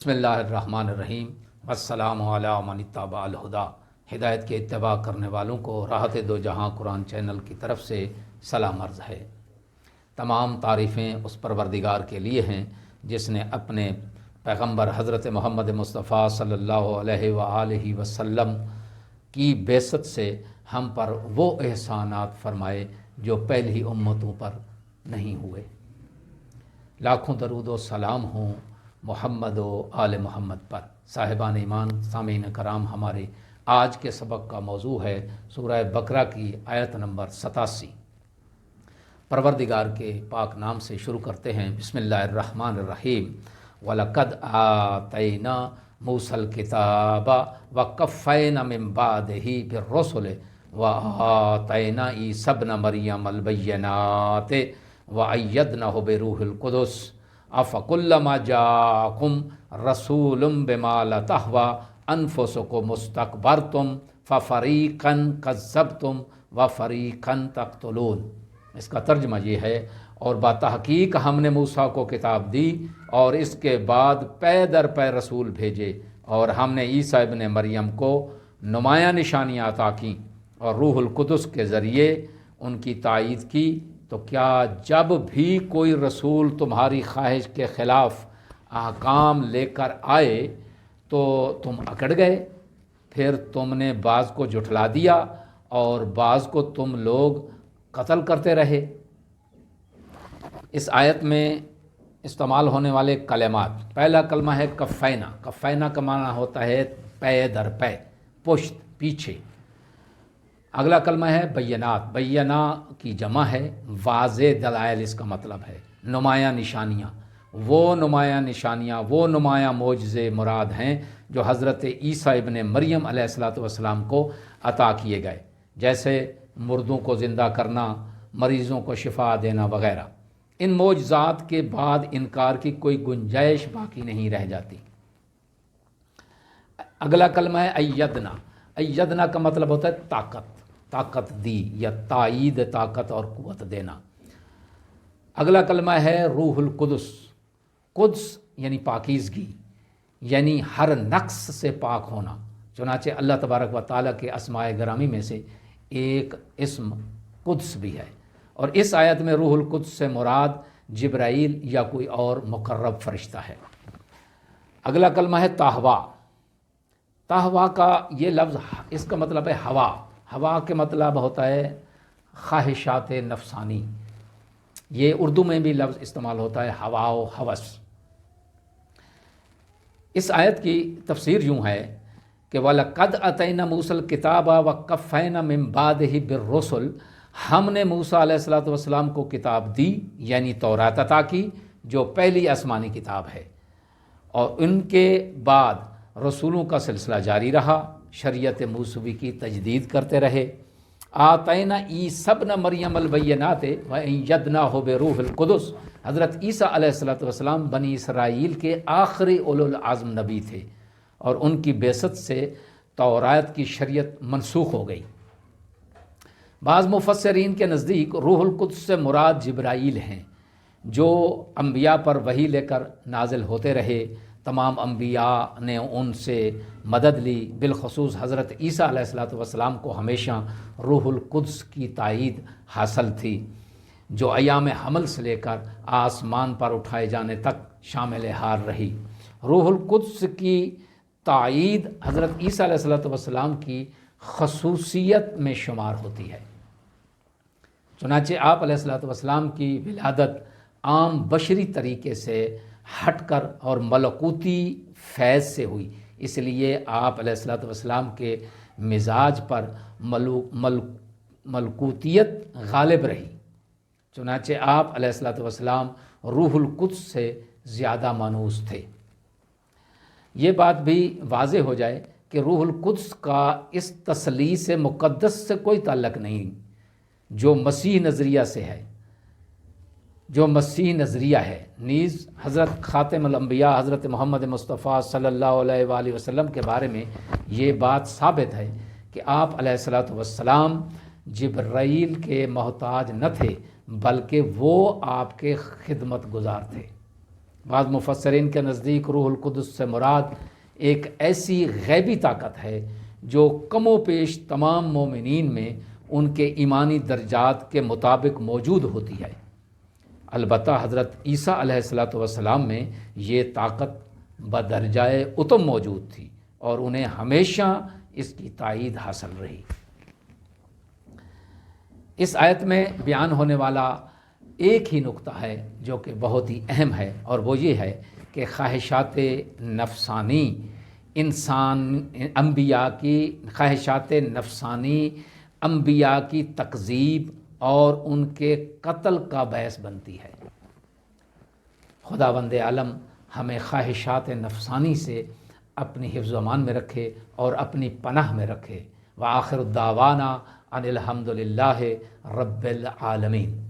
بسم اللہ الرحمن الرحیم السلام علی من اتبع الہدی۔ ہدایت کے اتباع کرنے والوں کو راحت دو جہاں قرآن چینل کی طرف سے سلام عرض ہے۔ تمام تعریفیں اس پروردگار کے لیے ہیں جس نے اپنے پیغمبر حضرت محمد مصطفیٰ صلی اللہ علیہ وآلہ وسلم کی بعثت سے ہم پر وہ احسانات فرمائے جو پہلی امتوں پر نہیں ہوئے۔ لاکھوں درود و سلام ہوں محمد و آل محمد پر۔ صاحبان ایمان، سامعین کرام، ہمارے آج کے سبق کا موضوع ہے سورہ بقرہ کی آیت نمبر 87۔ پروردگار کے پاک نام سے شروع کرتے ہیں۔ بسم اللہ الرحمن الرحیم۔ وَلَقَدْ آتَيْنَا مُوسَى الْكِتَابَ وَقَفَّيْنَا مِن بَعْدِهِ بِالرُّسُلِ وَآتَيْنَا عِیسَى ابْنَ مَرْیَمَ الْبَیِّنَاتِ وَأَیَّدْنَاهُ بِرُوحِ الْقُدُسِ افکلما جاءکم رسول بما لا تہوی انفسکم استکبرتم ففریقا کذبتم وفریقا تقتلون۔ اس کا ترجمہ یہ ہے، اور بتحقیق ہم نے موسیٰ کو کتاب دی اور اس کے بعد پے در پے رسول بھیجے، اور ہم نے عیسیٰ ابن مریم کو نمایاں نشانیاں عطا کیں اور روح القدس کے ذریعے ان کی تائید کی۔ تو کیا جب بھی کوئی رسول تمہاری خواہش کے خلاف احکام لے کر آئے تو تم اکڑ گئے، پھر تم نے بعض کو جھٹلا دیا اور بعض کو تم لوگ قتل کرتے رہے؟ اس آیت میں استعمال ہونے والے کلمات، پہلا کلمہ ہے کفینا۔ کفینا کا معنی ہوتا ہے پے در پے، پشت، پیچھے۔ اگلا کلمہ ہے بینات۔ بینہ کی جمع ہے، واضح دلائل اس کا مطلب ہے، نمایاں نشانیاں۔ وہ نمایاں نشانیاں، وہ نمایاں معجزے مراد ہیں جو حضرت عیسیٰ ابن مریم علیہ السلام کو عطا کیے گئے، جیسے مردوں کو زندہ کرنا، مریضوں کو شفا دینا وغیرہ۔ ان معجزات کے بعد انکار کی کوئی گنجائش باقی نہیں رہ جاتی۔ اگلا کلمہ ہے ایدنا۔ ایدنا کا مطلب ہوتا ہے طاقت دی یا تائید، طاقت اور قوت دینا۔ اگلا کلمہ ہے روح القدس۔ قدس یعنی پاکیزگی، یعنی ہر نقص سے پاک ہونا۔ چنانچہ اللہ تبارک و تعالیٰ کے اسماء گرامی میں سے ایک اسم قدس بھی ہے، اور اس آیت میں روح القدس سے مراد جبرائیل یا کوئی اور مقرب فرشتہ ہے۔ اگلا کلمہ ہے تہویٰ۔ تہویٰ کا یہ لفظ، اس کا مطلب ہے ہوا۔ ہوا کے مطلب ہوتا ہے خواہشات نفسانی۔ یہ اردو میں بھی لفظ استعمال ہوتا ہے، ہوا و ہوس۔ اس آیت کی تفسیر یوں ہے کہ وَلَقَدْ آتَيْنَا مُوسَى الْكِتَابَ وَقَفَّيْنَا مِن بَعْدِهِ بِالرُّسُلِ۔ ہم نے موسیٰ علیہ السلام کو کتاب دی، یعنی تورات عطا کی جو پہلی آسمانی کتاب ہے، اور ان کے بعد رسولوں کا سلسلہ جاری رہا، شریعت موسوی کی تجدید کرتے رہے۔ آتینا عیسیٰ ابن مریم البینات وایدناہ بروح القدس۔ حضرت عیسیٰ علیہ السلام بنی اسرائیل کے آخری اولو العزم نبی تھے، اور ان کی بعثت سے تورات کی شریعت منسوخ ہو گئی۔ بعض مفسرین کے نزدیک روح القدس سے مراد جبرائیل ہیں، جو انبیاء پر وحی لے کر نازل ہوتے رہے۔ تمام انبیاء نے ان سے مدد لی، بالخصوص حضرت عیسیٰ علیہ السلام کو ہمیشہ روح القدس کی تائید حاصل تھی، جو ایام حمل سے لے کر آسمان پر اٹھائے جانے تک شامل حال رہی۔ روح القدس کی تائید حضرت عیسیٰ علیہ السلام کی خصوصیت میں شمار ہوتی ہے۔ چنانچہ آپ علیہ السلام کی ولادت عام بشری طریقے سے ہٹ کر اور ملکوتی فیض سے ہوئی، اس لیے آپ علیہ السلام کے مزاج پر ملکوتیت غالب رہی۔ چنانچہ آپ علیہ السلام روح القدس سے زیادہ مانوس تھے۔ یہ بات بھی واضح ہو جائے کہ روح القدس کا اس تثلیث مقدس سے کوئی تعلق نہیں جو مسیح نظریہ سے ہے، جو مسیح نظریہ ہے۔ نیز حضرت خاتم الانبیاء حضرت محمد مصطفیٰ صلی اللہ علیہ وآلہ وسلم کے بارے میں یہ بات ثابت ہے کہ آپ علیہ السلام جبرائیل کے محتاج نہ تھے، بلکہ وہ آپ کے خدمت گزار تھے۔ بعض مفسرین کے نزدیک روح القدس سے مراد ایک ایسی غیبی طاقت ہے جو کم و بیش تمام مومنین میں ان کے ایمانی درجات کے مطابق موجود ہوتی ہے۔ البتہ حضرت عیسیٰ علیہ السلام میں یہ طاقت بدرجۂ اتم موجود تھی اور انہیں ہمیشہ اس کی تائید حاصل رہی۔ اس آیت میں بیان ہونے والا ایک ہی نقطہ ہے جو کہ بہت ہی اہم ہے، اور وہ یہ ہے کہ خواہشات نفسانی انبیاء کی تکذیب اور ان کے قتل کا باعث بنتی ہے۔ خداوند عالم ہمیں خواہشات نفسانی سے اپنی حفظ و امان میں رکھے اور اپنی پناہ میں رکھے۔ وآخر الدعوانا ان الحمد للہ رب العالمین۔